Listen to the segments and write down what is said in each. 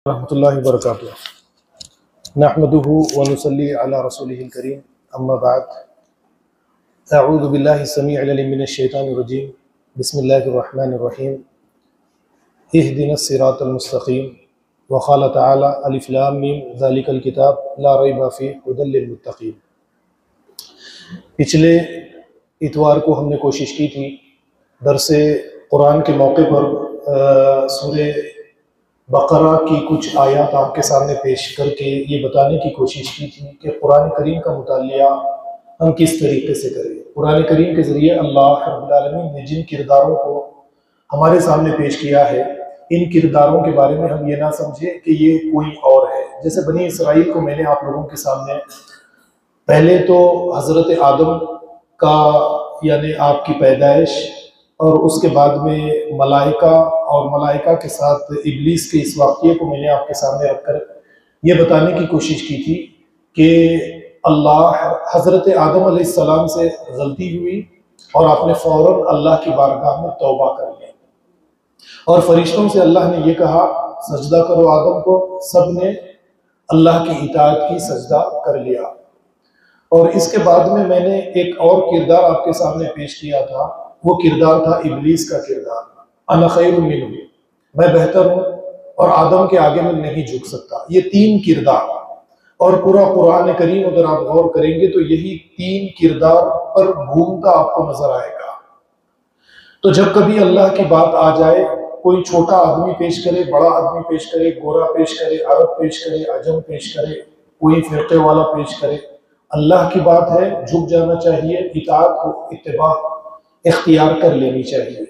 رحمۃ اللہ وبرکاتہ نحمده ونصلی علی رسوله الکریم اما بعد اعوذ باللہ السمیع العلیم من الشیطان الرجیم بسم اللہ الرحمن الرحیم اہدنا الصراط المستقیم وقال تعالی الف لام میم ذالک الکتاب لا ریب فیہ ھدی للمتقین۔ پچھلے اتوار کو ہم نے کوشش کی تھی درس قرآن کے موقع پر سورہ بقرہ کی کچھ آیات آپ کے سامنے پیش کر کے یہ بتانے کی کوشش کی تھی کہ قرآن کریم کا مطالعہ ہم کس طریقے سے کریں۔ قرآن کریم کے ذریعے اللہ رب العالمین نے جن کرداروں کو ہمارے سامنے پیش کیا ہے، ان کرداروں کے بارے میں ہم یہ نہ سمجھیں کہ یہ کوئی اور ہے۔ جیسے بنی اسرائیل کو میں نے آپ لوگوں کے سامنے پہلے تو حضرت آدم کا یعنی آپ کی پیدائش اور اس کے بعد میں ملائکہ اور ملائکہ کے ساتھ ابلیس کے اس واقعے کو میں نے آپ کے سامنے رکھ کر یہ بتانے کی کوشش کی تھی کہ اللہ حضرت آدم علیہ السلام سے غلطی ہوئی اور آپ نے فوراً اللہ کی بارگاہ میں توبہ کر لیا، اور فرشتوں سے اللہ نے یہ کہا سجدہ کرو آدم کو، سب نے اللہ کی اطاعت کی، سجدہ کر لیا۔ اور اس کے بعد میں نے ایک اور کردار آپ کے سامنے پیش کیا تھا، وہ کردار تھا ابلیس کا کردار، انا خیر منہ، میں بہتر ہوں اور آدم کے آگے میں نہیں جھک سکتا۔ یہ تین کردار، اور پورا قرآن کریم اگر آپ غور کریں گے تو یہی تین کردار پر گھومتا آپ کو نظر آئے گا۔ تو جب کبھی اللہ کی بات آ جائے، کوئی چھوٹا آدمی پیش کرے، بڑا آدمی پیش کرے، گورا پیش کرے، عرب پیش کرے، عجم پیش کرے، کوئی فرقے والا پیش کرے، اللہ کی بات ہے، جھک جانا چاہیے، اطاعت کو اتباع اختیار کر لینی چاہیے۔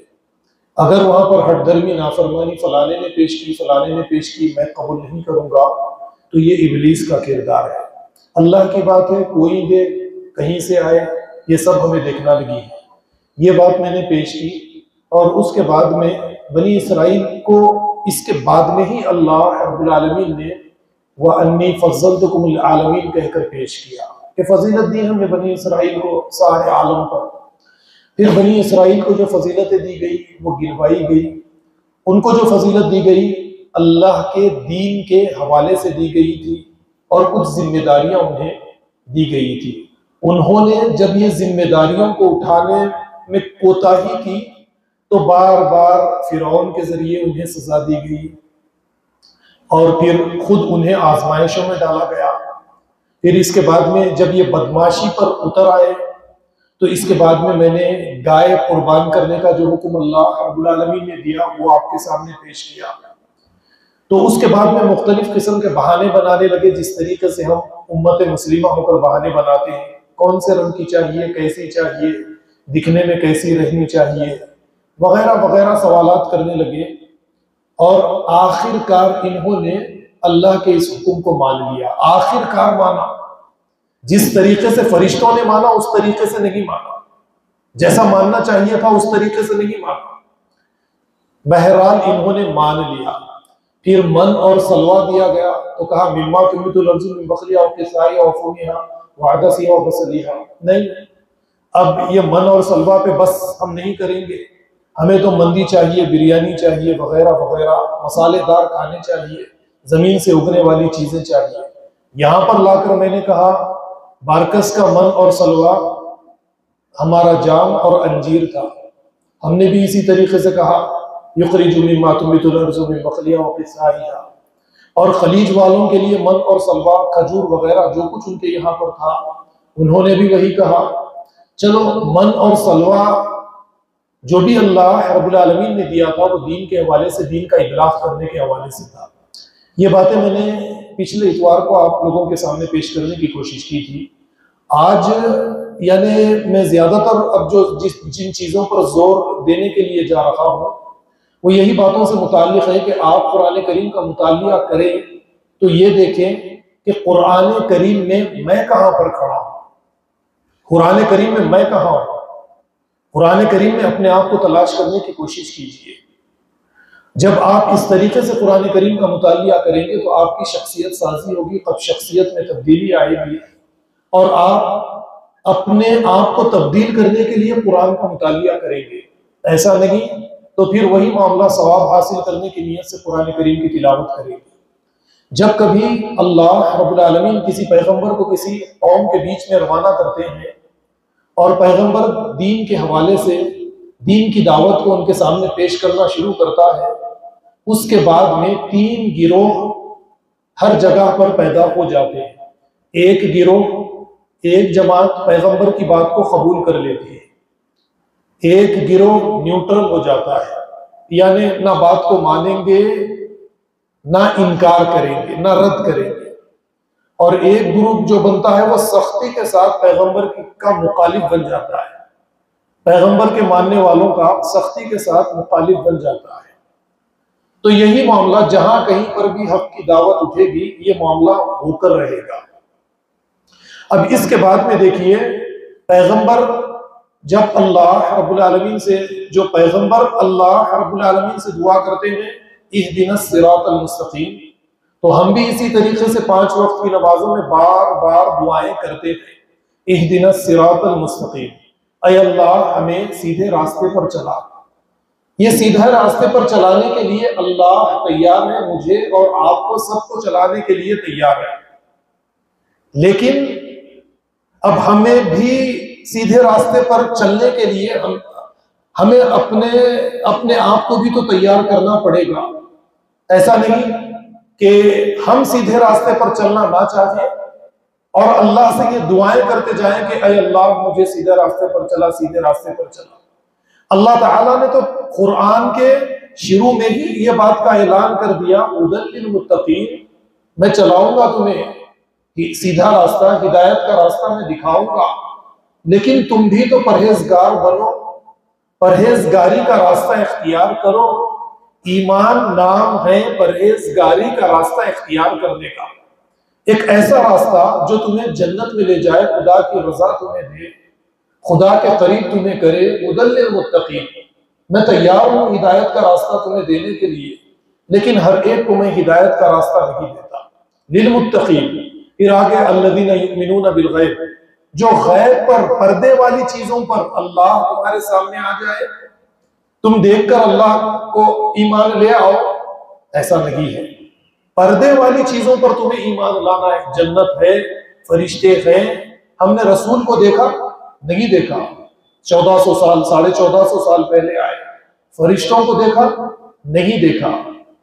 اگر وہاں پر ہٹ درمی نافرمانی فلانے نے پیش کی، فلانے نے پیش کی، میں قبول نہیں کروں گا، تو یہ ابلیس کا کردار ہے۔ اللہ کی بات ہے، کوئی دے کہیں سے آئے، یہ سب ہمیں دیکھنا لگی ہے۔ یہ بات میں نے پیش کی، اور اس کے بعد میں بنی اسرائیل کو اس کے بعد میں ہی اللہ رب العالمین نے وَأَنِّي فَضَّلْتُكُمُ الْعَالَمِينَ کہہ کر پیش کیا کہ فضیلت دی ہم نے بنی اسرائیل کو سارے عالم پر۔ پھر بنی اسرائیل کو جو فضیلتیں دی گئی وہ گنوائی گئی، ان کو جو فضیلت دی گئی اللہ کے دین کے حوالے سے دی گئی تھی، اور کچھ ذمہ داریاں انہیں دی گئی تھی۔ انہوں نے جب یہ ذمہ داریوں کو اٹھانے میں کوتاہی کی تو بار بار فرعون کے ذریعے انہیں سزا دی گئی، اور پھر خود انہیں آزمائشوں میں ڈالا گیا۔ پھر اس کے بعد میں جب یہ بدماشی پر اتر آئے تو اس کے بعد میں نے گائے قربان کرنے کا جو حکم اللہ رب العالمین نے دیا وہ آپ کے سامنے پیش کیا۔ تو اس کے بعد میں مختلف قسم کے بہانے بنانے لگے، جس طریقے سے ہم امت مسلمہ ہو کر بہانے بناتے ہیں، کون سے رنگ کی چاہیے، کیسی چاہیے، دکھنے میں کیسی رہنی چاہیے، وغیرہ وغیرہ سوالات کرنے لگے، اور آخر کار انہوں نے اللہ کے اس حکم کو مان لیا۔ آخر کار مانا، جس طریقے سے فرشتوں نے مانا اس طریقے سے نہیں مانا، جیسا ماننا چاہیے تھا اس طریقے سے نہیں مانا۔ بہرحال انہوں نے مان لیا۔ پھر من اور سلوہ دیا گیا تو کہا مما تنبت الارض من بقلیہا وقثائها وفومها وعدسها وبصلیہا، نہیں، اب یہ من اور سلوہ پہ بس ہم نہیں کریں گے، ہمیں تو مندی چاہیے، بریانی چاہیے، وغیرہ وغیرہ، مسالے دار کھانے چاہیے، زمین سے اگنے والی چیزیں چاہیے۔ یہاں پر لا کر میں نے کہا بارکس کا من اور سلوہ ہمارا جام اور انجیر تھا، ہم نے بھی اسی طریقے سے کہا یخرج مما تنبت الارض من بقلیہا وقثائها، اور خلیج والوں کے لیے من اور سلوہ، کھجور وغیرہ جو کچھ ان کے یہاں پر تھا انہوں نے بھی وہی کہا۔ چلو من اور سلوہ جو بھی اللہ رب العالمین نے دیا تھا وہ دین کے حوالے سے، دین کا ابلاغ کرنے کے حوالے سے تھا۔ یہ باتیں میں نے پچھلے اتوار کو آپ لوگوں کے سامنے پیش کرنے کی کوشش کی تھی۔ آج یعنی میں زیادہ تر اب جن چیزوں پر زور دینے کے لیے جا رہا ہوں وہ یہی باتوں سے متعلق ہے کہ آپ قرآن کریم کا مطالعہ کریں تو یہ دیکھیں کہ قرآن کریم میں کہاں پر کھڑا ہوں، قرآن کریم میں کہاں ہوں۔ قرآن کریم میں اپنے آپ کو تلاش کرنے کی کوشش کیجیے۔ جب آپ اس طریقے سے قرآن کریم کا مطالعہ کریں گے تو آپ کی شخصیت سازی ہوگی، اب شخصیت میں تبدیلی آئے گی، اور آپ اپنے آپ کو تبدیل کرنے کے لیے قرآن کا مطالعہ کریں گے۔ ایسا نہیں تو پھر وہی معاملہ ثواب حاصل کرنے کی نیت سے قرآن کریم کی تلاوت کریں گے۔ جب کبھی اللہ رب العالمین کسی پیغمبر کو کسی قوم کے بیچ میں روانہ کرتے ہیں اور پیغمبر دین کے حوالے سے دین کی دعوت کو ان کے سامنے پیش کرنا شروع کرتا ہے، اس کے بعد میں 3 گروہ ہر جگہ پر پیدا ہو جاتے ہیں۔ ایک گروہ، ایک جماعت پیغمبر کی بات کو قبول کر لیتی ہے، ایک گروہ نیوٹرل ہو جاتا ہے، یعنی نہ بات کو مانیں گے نہ انکار کریں گے نہ رد کریں گے، اور ایک گروپ جو بنتا ہے وہ سختی کے ساتھ پیغمبر کا مخالف بن جاتا ہے، پیغمبر کے ماننے والوں کا سختی کے ساتھ مخالف بن جاتا ہے۔ تو یہی معاملہ جہاں کہیں پر بھی حق کی دعوت اٹھے گی یہ معاملہ ہو کر رہے گا۔ اب اس کے بعد میں دیکھیے، پیغمبر جب اللہ رب العالمین سے، جو پیغمبر اللہ رب العالمین سے دعا کرتے ہیں اہدنا الصراط المستقیم، تو ہم بھی اسی طریقے سے 5 وقت کی نمازوں میں بار بار دعائیں کرتے تھے، اہدنا الصراط المستقیم، اے اللہ ہمیں سیدھے راستے پر چلا۔ یہ سیدھے راستے پر چلانے کے لیے اللہ تیار ہے، مجھے اور آپ کو سب کو چلانے کے لیے تیار ہے، لیکن اب ہمیں بھی سیدھے راستے پر چلنے کے لیے ہمیں اپنے آپ کو بھی تو تیار کرنا پڑے گا۔ ایسا نہیں کہ ہم سیدھے راستے پر چلنا نہ چاہیں اور اللہ سے یہ دعائیں کرتے جائیں کہ اے اللہ مجھے سیدھے راستے پر چلا، سیدھے راستے پر چلا۔ اللہ تعالیٰ نے تو قرآن کے شروع میں ہی یہ بات کا اعلان کر دیا، ہدی للمتقین، میں چلاؤں گا تمہیں سیدھا راستہ، ہدایت کا راستہ میں دکھاؤں گا، لیکن تم بھی تو پرہیزگار بنو، پرہیزگاری کا راستہ اختیار کرو۔ ایمان نام ہے پرہیزگاری کا راستہ اختیار کرنے کا، ایک ایسا راستہ جو تمہیں جنت میں لے جائے، خدا کی رضا تمہیں دے، خدا کے قریب تمہیں کرے۔ ہدی للمتقین، میں تیار ہوں ہدایت کا راستہ تمہیں دینے کے لیے، لیکن ہر ایک کو میں ہدایت کا راستہ نہیں دیتا۔ للمتقین، پھر آگے الذین یؤمنون بالغیب، جو غیب پر، پردے والی چیزوں پر اللہ تمہارے سامنے آ جائے، تم دیکھ کر اللہ کو ایمان لے آؤ، ایسا نہیں ہے۔ پردے والی چیزوں پر تمہیں ایمان لانا ہے، جنت ہے، فرشتے ہیں، ہم نے رسول کو دیکھا نہیں دیکھا، 1400 سال 1450 سال پہلے آئے، فرشتوں کو دیکھا نہیں دیکھا،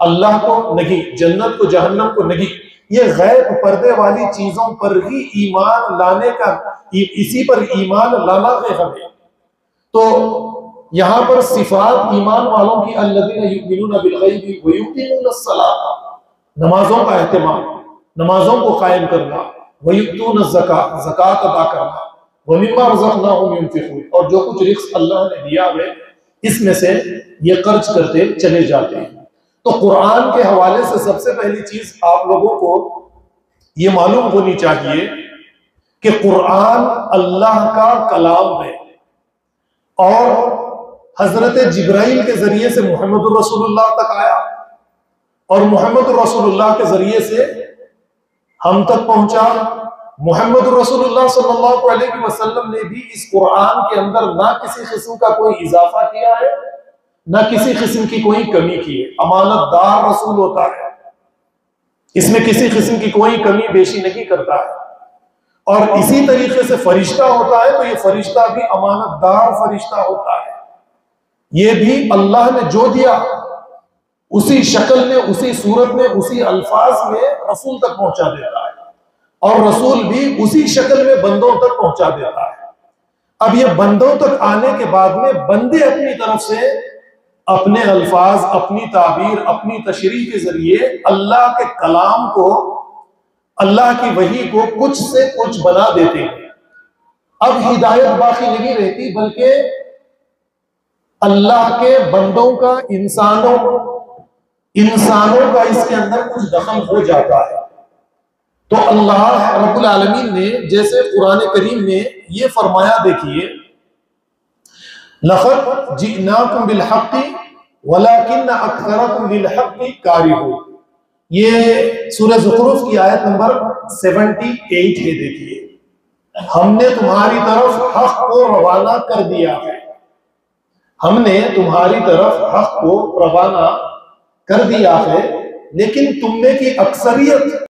اللہ کو نہیں، جنت کو جہنم کو نہیں، یہ غیب پردے والی چیزوں پر ہی ایمان لانے کا، اسی پر ایمان لانا ہے ہمیں۔ تو یہاں پر صفات ایمان والوں کی الذین یؤمنون بالغیب ویقیمون الصلاۃ، نمازوں کا اہتمام، نمازوں کو قائم کرنا، ویؤتون الزکاۃ، زکوٰۃ ادا کرنا، ومما رزقناہم ينفقون، اور جو کچھ رزق اللہ نے دیا ہے اس میں سے یہ خرچ کرتے چلے جاتے ہیں۔ تو قرآن کے حوالے سے سب سے پہلی چیز آپ لوگوں کو یہ معلوم ہونی چاہیے کہ قرآن اللہ کا کلام ہے، اور حضرت جبرائیل کے ذریعے سے محمد الرسول اللہ تک آیا، اور محمد الرسول اللہ کے ذریعے سے ہم تک پہنچا۔ محمد رسول اللہ صلی اللہ علیہ وسلم نے بھی اس قرآن کے اندر نہ کسی قسم کا کوئی اضافہ کیا ہے، نہ کسی قسم کی کوئی کمی کی ہے۔ امانت دار رسول ہوتا ہے، اس میں کسی قسم کی کوئی کمی بیشی نہیں کرتا ہے، اور اسی طریقے سے فرشتہ ہوتا ہے تو یہ فرشتہ بھی امانت دار فرشتہ ہوتا ہے، یہ بھی اللہ نے جو دیا اسی شکل میں، اسی صورت میں، اسی الفاظ میں رسول تک پہنچا دیتا ہے، اور رسول بھی اسی شکل میں بندوں تک پہنچا دیتا ہے۔ اب یہ بندوں تک آنے کے بعد میں بندے اپنی طرف سے اپنے الفاظ، اپنی تعبیر، اپنی تشریح کے ذریعے اللہ کے کلام کو، اللہ کی وحی کو کچھ سے کچھ بنا دیتے ہیں۔ اب ہدایت باقی نہیں رہتی، بلکہ اللہ کے بندوں کا، انسانوں کا اس کے اندر کچھ دخل ہو جاتا ہے۔ تو اللہ رب العالمین نے جیسے قرآن کریم میں یہ فرمایا، دیکھیے لَقَدْ جِئْنَاكُمْ بِالْحَقِّ وَلَكِنَّ أَكْثَرَكُمْ لِلْحَقِّ كَارِهُونَ، یہ سورہ زخرف کی آیت نمبر 78 ہے۔ دیکھیے، ہم نے تمہاری طرف حق کو روانہ کر دیا ہے، ہم نے تمہاری طرف حق کو روانہ کر دیا ہے، لیکن تم میں کی اکثریت